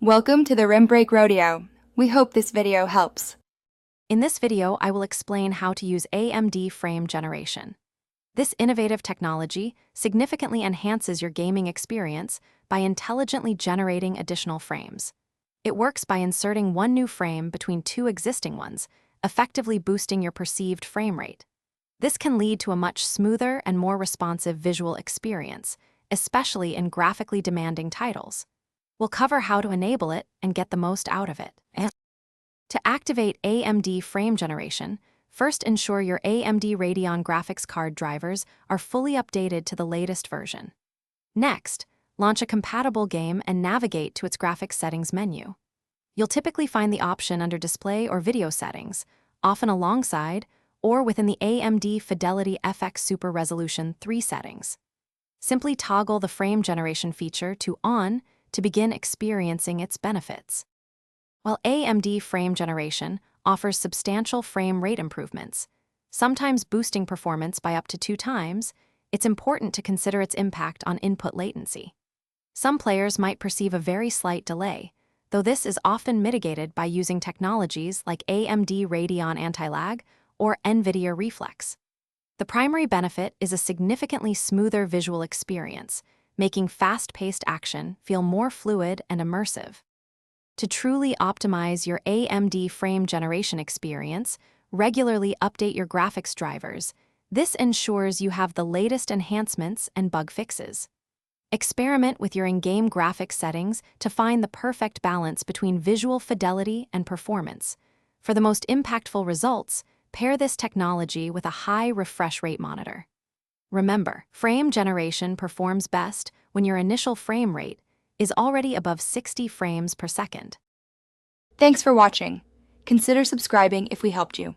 Welcome to the Rim Break Rodeo. We hope this video helps. In this video, I will explain how to use AMD frame generation. This innovative technology significantly enhances your gaming experience by intelligently generating additional frames. It works by inserting one new frame between two existing ones, effectively boosting your perceived frame rate. This can lead to a much smoother and more responsive visual experience, especially in graphically demanding titles. We'll cover how to enable it and get the most out of it. To activate AMD frame generation, first ensure your AMD Radeon graphics card drivers are fully updated to the latest version. Next, launch a compatible game and navigate to its graphics settings menu. You'll typically find the option under Display or Video Settings, often alongside or within the AMD Fidelity FX Super Resolution 3 settings. Simply toggle the frame generation feature to On to begin experiencing its benefits. While AMD frame generation offers substantial frame rate improvements, sometimes boosting performance by up to 2 times, it's important to consider its impact on input latency. Some players might perceive a very slight delay, though this is often mitigated by using technologies like AMD Radeon Anti-Lag or NVIDIA Reflex. The primary benefit is a significantly smoother visual experience, making fast-paced action feel more fluid and immersive. To truly optimize your AMD frame generation experience, regularly update your graphics drivers. This ensures you have the latest enhancements and bug fixes. Experiment with your in-game graphics settings to find the perfect balance between visual fidelity and performance. For the most impactful results, pair this technology with a high refresh rate monitor. Remember, frame generation performs best when your initial frame rate is already above 60 frames per second. Thanks for watching. Consider subscribing if we helped you.